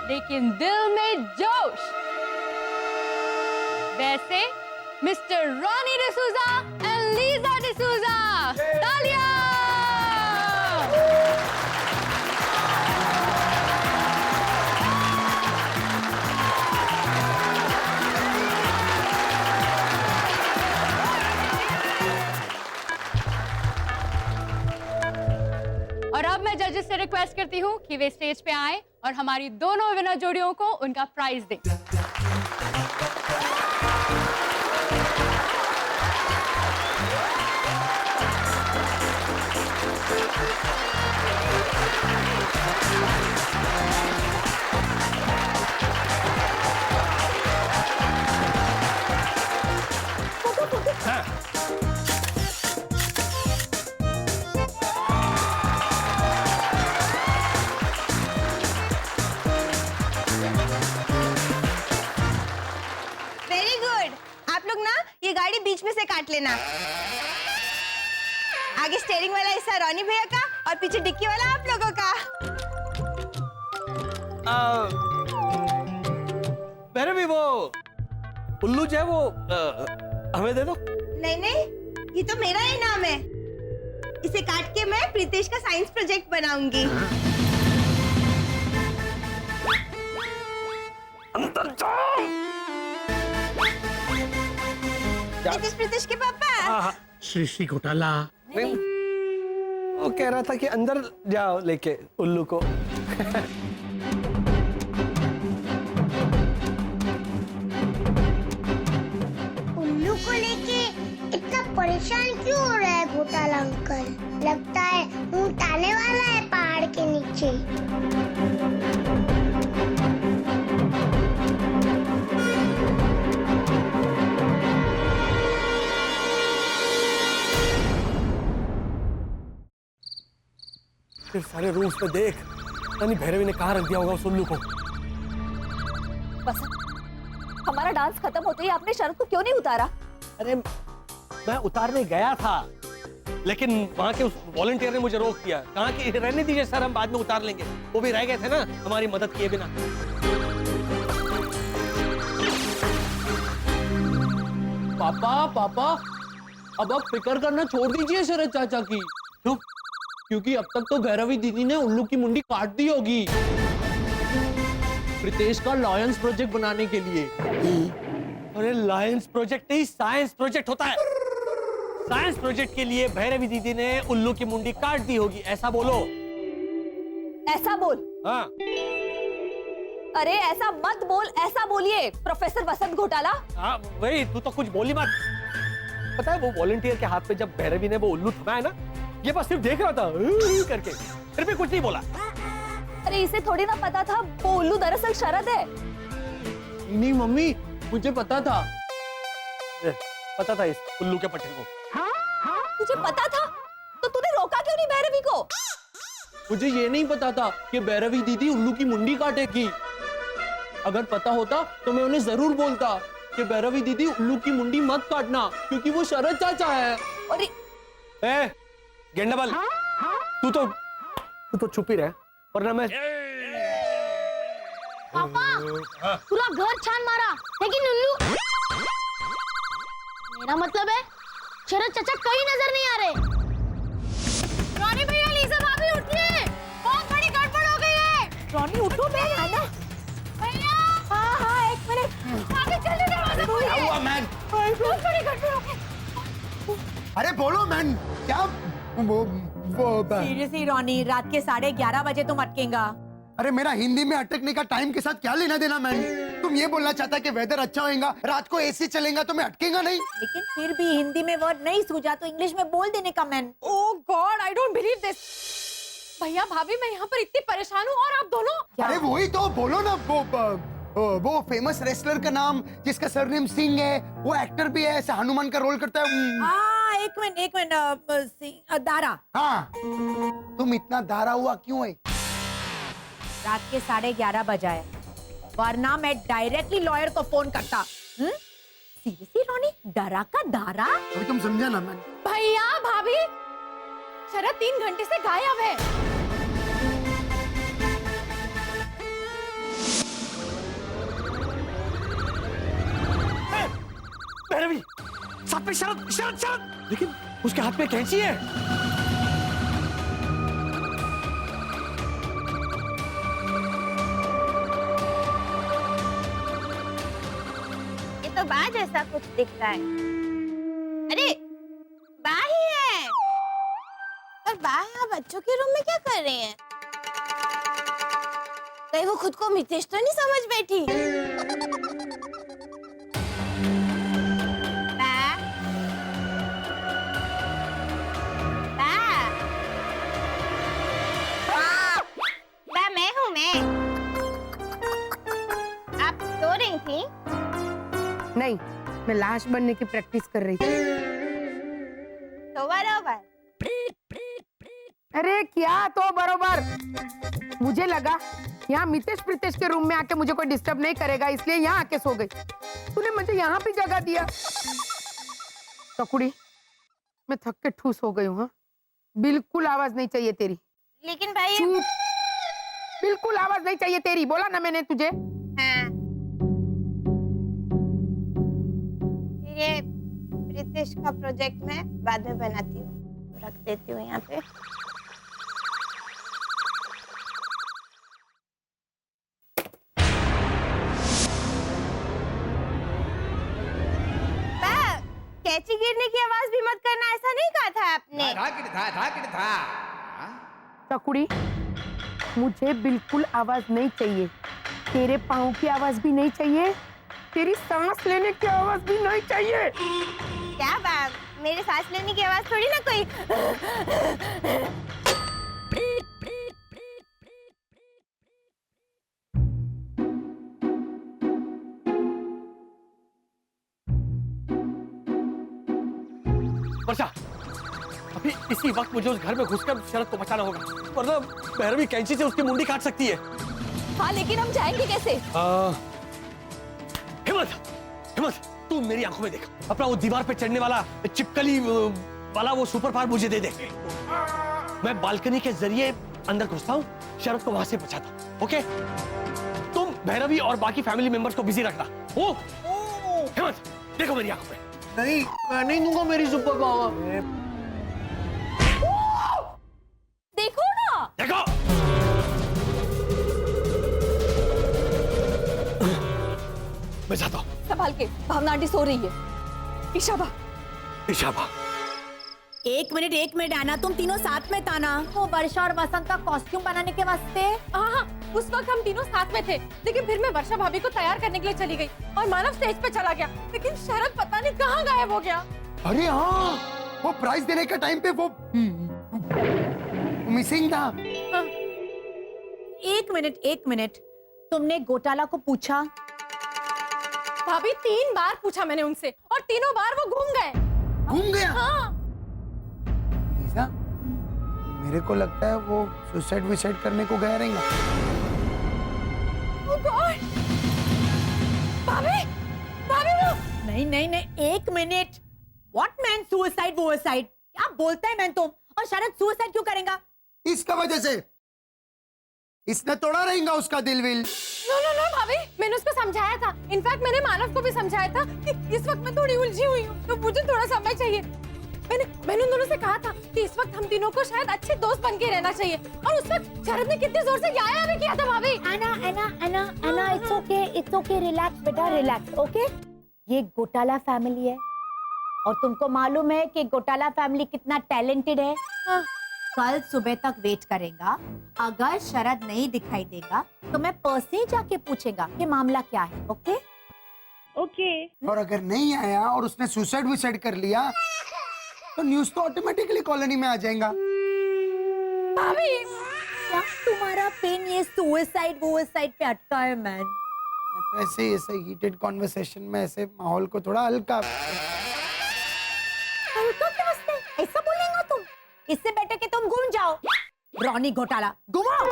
लेकिन दिल में जोश, वैसे mister Ronnie D'Souza and Lisa D'Souza. तालियां! और अब मैं जजेस से रिक्वेस्ट करती हूँ कि वे स्टेज पे आएं और हमारी दोनों विनर जोड़ियों को उनका प्राइज दें। Very good. आप लोग ना ये गाड़ी बीच में से काट लेना। आगे स्टीयरिंग वाला हिस्सा रॉनी भैया का और पीछे डिक्की वाला आप लोगों का। भैरवी, वो उल्लू जो है वो हमें दे दो। नहीं नहीं, ये तो मेरा ही नाम है। इसे काट के मैं प्रीतेश का साइंस प्रोजेक्ट बनाऊंगी। अंदर जाओ। प्रीतेश के पापा। श्री श्री घोटाला। वो कह रहा था कि अंदर जाओ लेके उल्लू को। उल्लू को लेके इतना परेशान क्यों हो रहा है घोटाला अंकल? लगता है ऊंट आने वाला है पहाड़ के नीचे। फिर सारे रूम्स में देख, यानी भैरवी ने कहाँ रख दिया होगा उस उल्लू को। बसंत, हमारा डांस खत्म होते ही आपने शरद को क्यों नहीं उतारा? अरे मैं उतारने गया था, लेकिन वहाँ के उस वॉलंटियर ने मुझे रोक दिया। कहा कि रहने दीजिए सर, हम बाद में उतार लेंगे। वो भी रह गए थे ना हमारी मदद किए बिना। पापा पापा, अब आप फिक्र करना छोड़ दीजिए शरद चाचा की। क्यों? क्योंकि अब तक तो भैरवी दीदी ने उल्लू की मुंडी काट दी होगी प्रीतेश का लायंस प्रोजेक्ट बनाने के लिए। अरे लायंस प्रोजेक्ट नहीं, साइंस प्रोजेक्ट होता है। साइंस प्रोजेक्ट के लिए भैरवी दीदी ने उल्लू की मुंडी काट दी होगी, ऐसा बोलो। ऐसा बोल। हाँ। अरे ऐसा मत बोल, ऐसा बोलिए प्रोफेसर बसंत घोटाला। हाँ वही, तू तो कुछ बोली मत। पता है वो वॉलंटियर के हाथ पे जब भैरवी ने वो उल्लू थमाया ना, ये बस सिर्फ देख रहा था करके, फिर भी कुछ नहीं बोला। अरे इसे थोड़ी ना पता था वो उल्लू दरअसल शरद है। नहीं मम्मी, मुझे पता था। पता था इस उल्लू के पट्टे को। तुझे पता था तो तूने रोका क्यों नहीं भैरवी को? मुझे ये नहीं पता था कि भैरवी दीदी उल्लू की मुंडी काटेगी। अगर पता होता तो मैं उन्हें जरूर बोलता कि भैरवी दीदी उल्लू की मुंडी मत काटना, क्योंकि वो शरद चाचा है। अरे गेंडाबल, तू तो चुप ही रह, वरना मैं। पापा पूरा घर छान मारा, लेकिन उल्लू, मेरा मतलब है शरद चाचा कहीं नजर नहीं आ रहे। रॉनी भैया, लीजा भाभी उठिए, बहुत बड़ी गड़बड़ हो गई है। रॉनी उठो बहन, आना। भैया, हाँ एक मिनट, आगे जल्दी दरवाजा खोलिए। क्या हुआ मैन? बहुत बड़ी गड़बड़ हो गई। अरे बोलो मैन, क्या वो सीरियसली रॉनी, रात के 11:30 बजे तुम अटकेगा। अरे मेरा हिंदी में अटकने का टाइम के साथ क्या लेना देना मैन? तुम ये बोलना चाहता कि वेदर अच्छा होगा, रात को एसी चलेगा तो मैं अटकेगा नहीं? लेकिन फिर भी हिंदी में वर्ड नहीं सूझा तो इंग्लिश में बोल देने का man. Oh God, I don't believe this. भैया भाभी, मैं यहाँ पर इतनी परेशान हूँ और आप दोनों। अरे वही तो बोलो ना, वो फेमस रेसलर का नाम जिसका सरनेम सिंह है, वो एक्टर भी है, ऐसा हनुमान का रोल करता है। हाँ एक मिनट, दारा। हाँ, तुम इतना दारा हुआ क्यों है? रात के 11:30 बजाए, वरना मैं डायरेक्टली लॉयर को फोन करता। सीरियसली रॉनी, डरा का दारा? अभी तुम समझा ना मैन? भैया भाभी, शरद 3 घंटे से गायब है। भैरवी, साथ में शरद, शरद, शरद, लेकिन उसके हाथ में कैंची है। ये तो बा जैसा कुछ दिख रहा है। अरे बा ही है। और बा यहाँ बच्चों के रूम में क्या कर रही है? कहीं वो खुद को मितेश तो नहीं समझ बैठी? बा, बा, बा, मैं हूँ मैं। आप सो रही थी? नहीं, मैं लाश बनने की प्रैक्टिस कर रही थी। तो बराबर। अरे क्या तो बरोबर, मुझे लगा यहाँ मितेश प्रीतेश के रूम में आके मुझे कोई डिस्टर्ब नहीं करेगा, इसलिए यहाँ आके सो गई। तूने मुझे यहाँ भी जगह दिया। चकुड़ी, मैं थक के ठूस हो गई हूँ। हाँ, बिल्कुल आवाज नहीं चाहिए तेरी। लेकिन भाई, चुप, बिल्कुल आवाज नहीं चाहिए तेरी। बोला ना मैंने तुझे। हाँ। ये प्रीतेश का प्रोजेक्ट मैं बाद में बनाती हूँ, रख देती हूँ यहाँ पे। कैची गिरने की आवाज भी मत करना, ऐसा नहीं कहा था आपने? चकुड़ी, मुझे बिल्कुल आवाज नहीं चाहिए। तेरे पाँव की आवाज भी नहीं चाहिए, तेरी सांस लेने की आवाज भी नहीं चाहिए। क्या बात, मेरे सांस लेने की आवाज थोड़ी ना कोई। वर्षा, अभी इसी वक्त मुझे उस घर में घुसकर शरद को बचाना होगा, वरना भैरवी कैंची से उसकी मुंडी काट सकती है। हाँ, लेकिन हम जाएंगे कैसे? हिम्मत, हिम्मत, तू मेरी आंखों में देख। अपना वो दीवार पे चढ़ने वाला चिपकली वाला वो सुपर पावर मुझे दे दे। मैं बालकनी के जरिए अंदर घुसता हूँ, शरद को वहां से बचाता हूँ। ओके? तुम भैरवी और बाकी फैमिली मेंबर्स को बिजी रखना। ओ, हिम्मत, देखो मेरी आंखों में। नहीं, मैं नहीं दूंगा मेरी सुपर पावर। देखो ना, देखो। मैं जाता हूँ। संभाल के, भावना आंटी सो रही है। इशाबा, इशाबा। एक मिनट आना, तुम तीनों साथ में था ना? वो वर्षा और वसंत का कॉस्ट्यूम बनाने के वास्ते। हाँ, उस वक्त हम तीनों साथ में थे, लेकिन फिर मैं वर्षा भाभी को तैयार करने के लिए चली गई और मानव स्टेज पे चला गया, लेकिन शरद पता नहीं कहाँ गायब हो गया। अरे हाँ, वो प्राइज देने के टाइम पे वो मिसिंग था। हाँ। एक मिनट, तुमने गोटाला को पूछा? भाभी 3 बार पूछा मैंने उनसे और तीनों बार वो घूम गए। घूम गया? हाँ। लीजा, मेरे को लगता है वो सुसाइड करने को गया रहेगा। Oh God! भाभी, भाभी वो। नहीं, एक मिनट। What man suicide? क्या बोलता है मैन तुम? और शरद सुसाइड क्यों करेगा? इसका वजह से इसने तोड़ा रहेगा उसका दिल विल। नो भाभी, मैंने उसको समझाया था, इनफैक्ट मैंने मानव को भी समझाया था कि इस वक्त मैं थोड़ी उलझी हुई हूँ, तो मुझे थोड़ा समय चाहिए। मैंने उन दोनों से कहा था कि इस वक्त हम तीनों को शायद अच्छे दोस्त बन के रहना चाहिए, और उस वक्त शरद ने कितने जोर से गाया भी किया था भाभी। एना, इट्स ओके, रिलैक्स बेटा, रिलैक्स, ओके? ये घोटाला फैमिली है, और तुमको मालूम है कि घोटाला फैमिली कितना टैलेंटेड है। कल सुबह तक वेट करेगा, अगर शरद नहीं दिखाई देगा तो मैं पर्सनली जाके पूछेगा कि मामला क्या है, ओके? ओके। और अगर नहीं आया और उसने सुसाइड कर लिया तो न्यूज़ तो ऑटोमेटिकली कॉलोनी में आ जाएगा। भाभी, क्या तुम्हारा पेन ये सुसाइड पे अटका है मैन? तो ऐसे हीटेड कॉन्वर्सेशन में ऐसे माहौल को थोड़ा हल्का ऐसा बोलेगा तुम? इससे बेटर कि तुम घूम जाओ। रॉनी घोटाला, घुमाओ।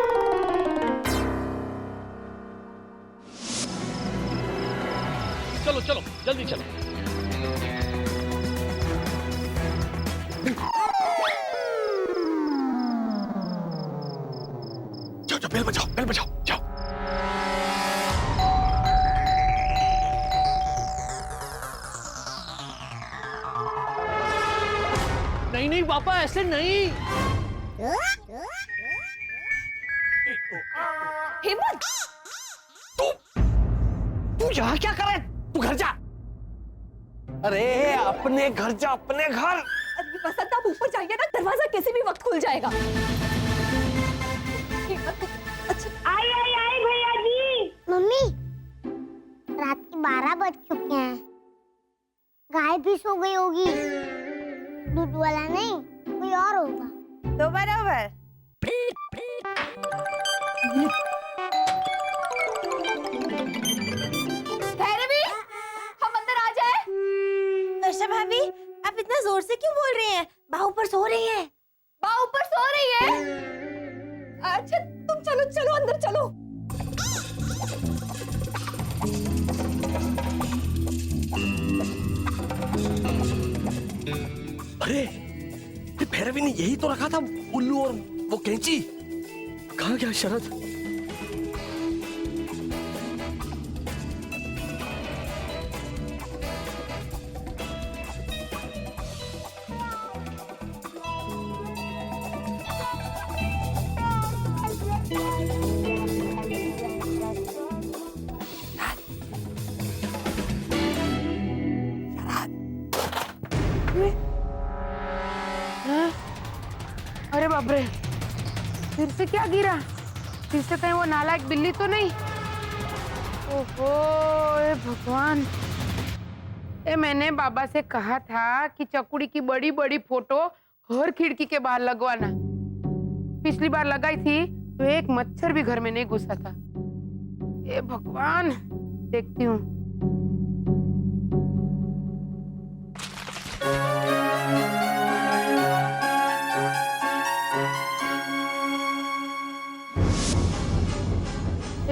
चलो चलो जल्दी चलो। जाओ बेल बजाओ जाओ। नहीं पापा, ऐसे नहीं। हेमंत, तू यहाँ क्या कर रहा है? तू घर जा। अरे अपने घर जा, अपने घर। बसंत आप ऊपर जाइए ना, दरवाजा किसी भी वक्त खुल जाएगा। आई भैया जी। मम्मी, रात के 12 बज चुके हैं, गाय भी सो गई होगी। दूध वाला नहीं, कोई और होगा। तो बराबर। भैरवी, हम अंदर आ जाए। वर्षा भाभी, आप इतना जोर से क्यों बोल रही हैं? बा ऊपर सो रही हैं। बा ऊपर सो रही है? अच्छा, तुम चलो अंदर चलो। अरे भैरवी ने यही तो रखा था, उल्लू और वो कैंची। कहाँ गया शरद? अरे बाप रे, फिर से क्या गिरा? फिर से कहीं वो नालायक बिल्ली तो नहीं? ओहो, ए भगवान। मैंने बाबा से कहा था कि चकुड़ी की बड़ी बड़ी फोटो हर खिड़की के बाहर लगवाना। पिछली बार लगाई थी तो एक मच्छर भी घर में नहीं घुसा था। ए भगवान, देखती हूँ।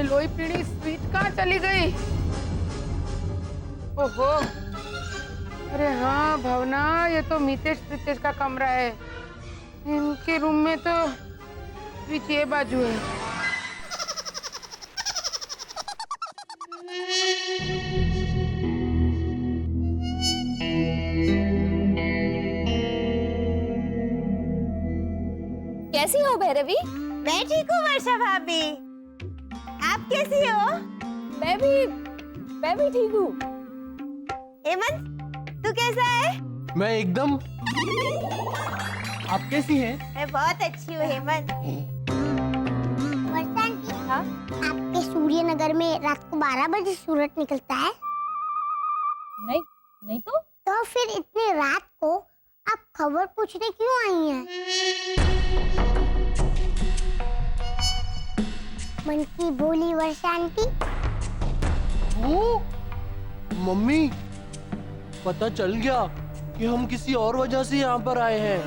लोई पीड़ी स्वीट कहाँ चली गई? ओहो, अरे हाँ भावना, ये तो मितेश का कमरा है। इनके रूम में तो स्विच ये बाजू है। कैसी हो भैरवी? मैं ठीक हूँ वर्षा भाभी, आप कैसी हो? मैं भी ठीक हूँ। हेमंत, तू कैसा है? मैं एकदम। आप कैसी हैं? मैं बहुत अच्छी हूँ हेमंत। वर्षा आंटी, हाँ? आपके सूर्यनगर में रात को 12 बजे सूरज निकलता है? नहीं तो फिर इतनी रात को आप खबर पूछने क्यों आई हैं? मन की बोली वर्षा आंटी। मम्मी, पता चल गया कि हम किसी और वजह से यहाँ पर आए हैं।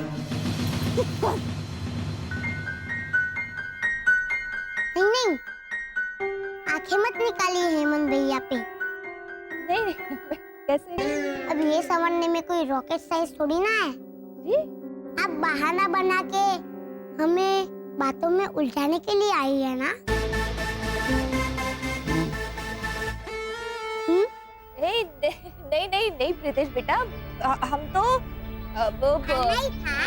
नहीं, आंखें मत निकालिए हेमंत भैया पे। नहीं, कैसे? अब ये समझने में कोई रॉकेट साइंस थोड़ी ना है जी। आप बहाना बना के हमें बातों में उलझाने के लिए आई है ना? प्रीतेश बेटा, हम तो नहीं था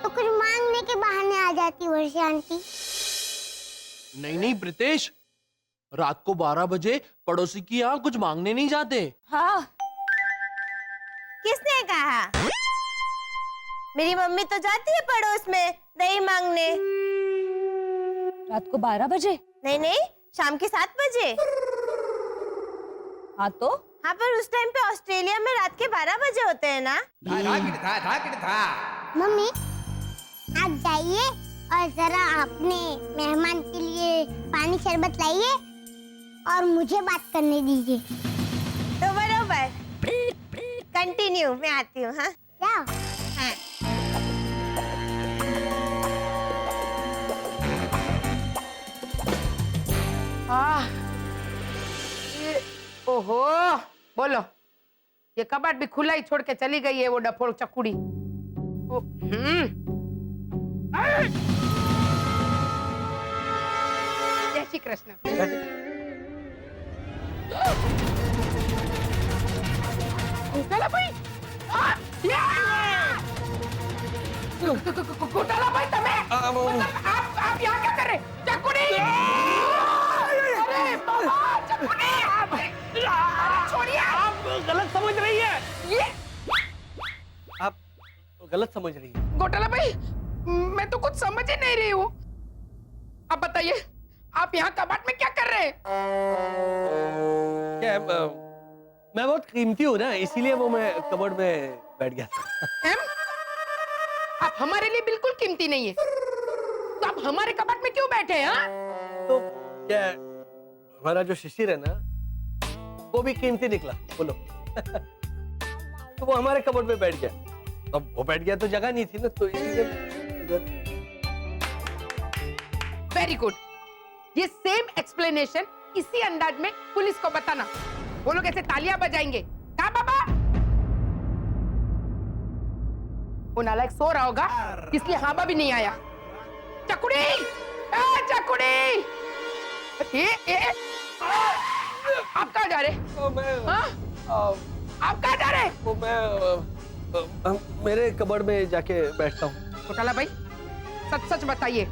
तो कुछ मांगने के बहाने आ जाती वर्षा आंटी। नहीं नहीं प्रीतेश, रात को 12 बजे पड़ोसी की यहाँ कुछ मांगने नहीं जाते। हाँ, किसने कहा? मेरी मम्मी तो जाती है पड़ोस में दही मांगने। रात को 12 बजे? नहीं नहीं, शाम के 7 बजे। हाँ तो? हाँ, पर उस टाइम पे ऑस्ट्रेलिया में रात के 12 बजे होते हैं ना। मम्मी आप जाइए और जरा अपने मेहमान के लिए पानी शरबत लाइए और मुझे बात करने दीजिए। तो बरोबर, कंटिन्यू, मैं आती हूँ। हाँ जाओ। हाँ। ओहो, बोलो, ये कबाड़ भी खुला ही छोड़ के चली गई है वो डफोड़ चकुड़ी। जय श्री कृष्ण। घोटाला भाई, घोटाला भाई तमें, आप यहाँ क्या कर रहे? चकुड़ी! अरे बाबा, चकुड़ी! छोड़िए! आप गलत समझ रही है। ये आप गलत समझ रही है। घोटाला भाई, मैं तो कुछ समझ ही नहीं रही हूँ। आप बताइए, आप यहाँ कबाड़ में क्या कर रहे हैं? क्या मैं बहुत कीमती हूँ ना, इसीलिए वो मैं कबर्ड में बैठ गया था। आप हमारे लिए बिल्कुल कीमती नहीं है, तो आप हमारे कबाड़ में क्यों बैठे हैं? हाँ? तो क्या हमारा जो शिशिर है ना, वो भी कीमती निकला, बोलो। तो वो हमारे कबर्ड में बैठ गया, अब वो बैठ गया तो जगह नहीं थी ना, तो इसीलिए। वेरी गुड, ये सेम एक्सप्लेनेशन इसी अंदाज में पुलिस को बताना। वो लोग ऐसे तालियां बजाएंगे। कहा बाबा? वो नालायक सो रहा होगा, इसलिए हाबा भी नहीं आया। चकुड़ी, चकुड़ी! आप कहाँ जा रहे? आप कहाँ जा रहे? मेरे कबर्ड में जाके बैठता हूँ। घोटाला भाई, सच सच बताइए,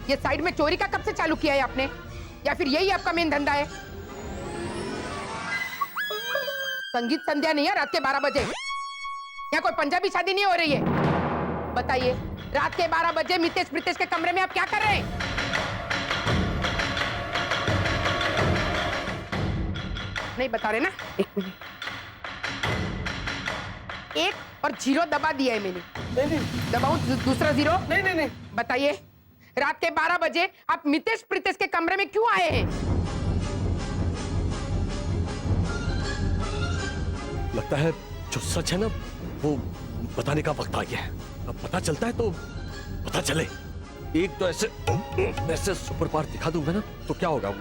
ये साइड में चोरी का कब से चालू किया है आपने, या फिर यही आपका मेन धंधा है? संगीत संध्या नहीं है रात के 12 बजे, यहाँ कोई पंजाबी शादी नहीं हो रही है। बताइए, रात के 12 बजे मितेश प्रीतेश के कमरे में आप क्या कर रहे हैं? नहीं बता रहे ना? एक मिनट, 1 और 0 दबा दिया है मैंने। नहीं, दबाऊं दूसरा 0? नहीं। बताइए, रात के 12 बजे आप मितेश प्रीतेश के कमरे में क्यों आए हैं? लगता है जो सच है ना, वो बताने का वक्त आ गया है। अब पता चलता है तो पता चले। एक तो ऐसे सुपर पावर दिखा दूंगा ना, तो क्या होगा,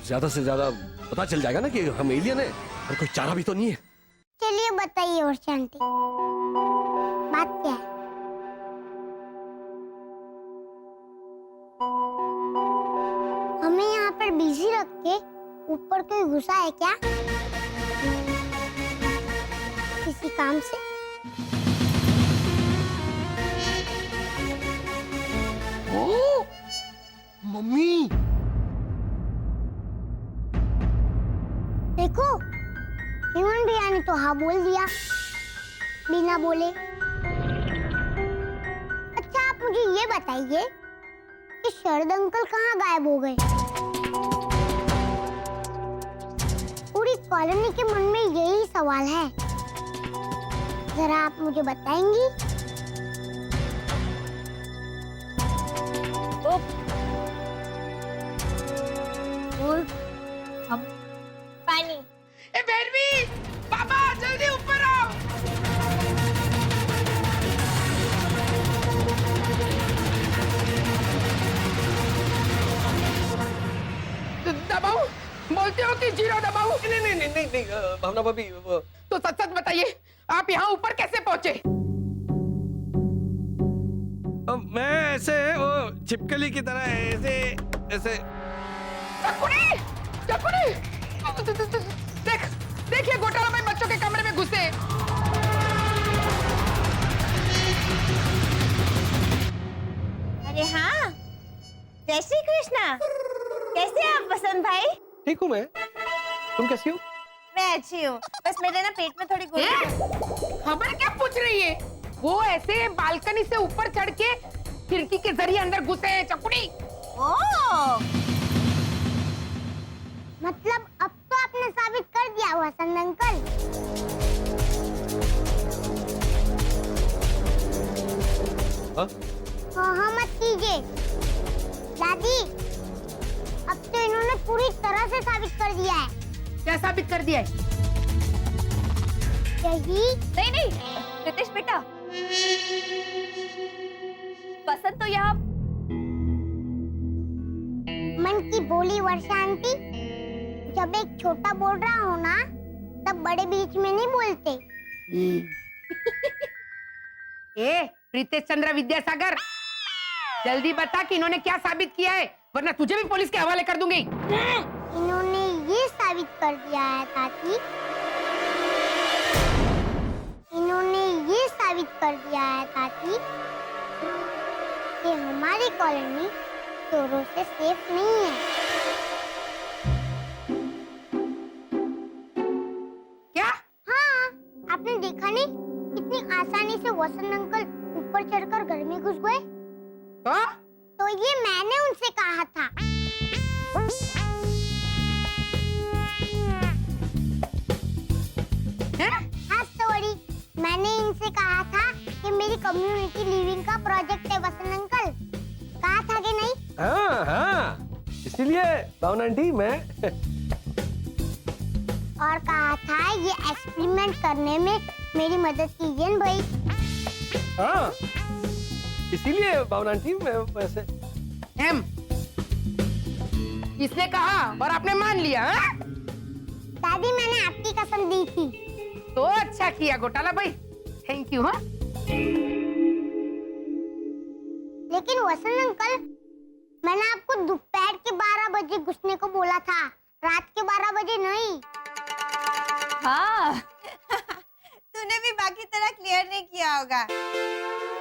ज्यादा से ज्यादा पता चल जाएगा ना कि हम एलियन है, और कोई चारा भी तो नहीं है। चलिए बताइए और शांति, बात क्या है? हमें यहाँ पर बिजी रख के ऊपर कोई घुसा है क्या किसी काम से? ओ, मम्मी! देखो, हेमंत भैया ने तो हाँ बोल दिया बिना बोले। अच्छा, आप मुझे ये बताइए कि शरद अंकल कहाँ गायब हो गए? पूरी कॉलोनी के मन में यही सवाल है, जरा आप मुझे बताएंगी? हम पानी। ए भैरवी, बाबा जल्दी ऊपर आओ। दबाऊं? बोलते हो कि 0 दबाऊं? नहीं, भावना भाभी। तो सच सच बताइए, आप यहाँ ऊपर कैसे पहुँचे? मैं ऐसे वो छिपकली की तरह ऐसे चकुड़ी! चकुड़ी! देखिए, घोटाला भाई बच्चों के कमरे में घुसे। जय श्री कृष्णा। कैसे हैं आप वसंत भाई? ठीक हूँ मैं, तुम कैसी हो? मैं अच्छी हूँ, बस मेरे ना पेट में थोड़ी खबर क्या पूछ रही है? वो ऐसे बालकनी से ऊपर चढ़ के खिड़की के जरिए अंदर घुसे हैं चकुड़ी। ओह, मतलब अब तो आपने साबित कर दिया वसंत अंकल। हाँ मत कीजिए दादी, अब तो इन्होंने पूरी तरह से साबित कर दिया है। क्या साबित कर दिया है? यही नहीं रितेश बेटा, वसंत तो यहाँ मन की बोली वर्षा आंटी, जब एक छोटा बोल रहा हो ना तब बड़े बीच में नहीं बोलते। ए प्रीतेश चंद्र विद्यासागर, जल्दी बता कि इन्होंने क्या साबित किया है, वरना तुझे भी पुलिस के हवाले कर दूंगी। इन्होंने ये साबित कर दिया है ताती, इन्होंने ये साबित कर दिया है ताती कि हमारी कॉलोनी चोरों से सेफ नहीं है। क्या? हाँ, आपने देखा नहीं कितनी आसानी से वसंत अंकल ऊपर चढ़कर घर में घुस गए। तो ये मैंने उनसे कहा था। हाँ सॉरी, मैंने इनसे कहा था कि मेरी कम्युनिटी लिविंग का प्रोजेक्ट है वसंत अंकल, कहा था कि नहीं? हाँ, इसीलिए भावना आंटी मैं और कहा था ये एक्सपेरिमेंट करने में मेरी मदद कीजिए भाई। हाँ, इसीलिए भावना आंटी मैं वैसे किसने कहा और आपने मान लिया? हाँ? दादी मैंने आपकी कसम दी थी। तो अच्छा किया घोटाला भाई, थैंक यू। हाँ, लेकिन वसंत अंकल, मैंने आपको दोपहर के 12 बजे घुसने को बोला था, रात के 12 बजे नहीं। हाँ तूने भी बाकी तरह क्लियर नहीं किया होगा।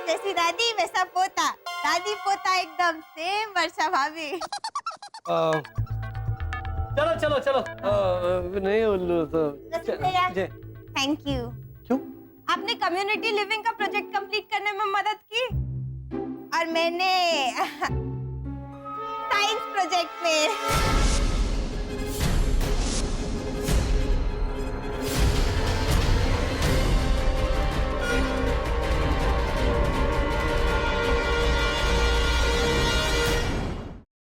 जैसी दादी वैसा पोता, दादी पोता एकदम सेम वर्षा भाभी। चलो चलो चलो, नहीं उल्लू तो थैंक यू। क्यों? आपने कम्युनिटी लिविंग का प्रोजेक्ट कंप्लीट करने में मदद की और मैंने साइंस प्रोजेक्ट में।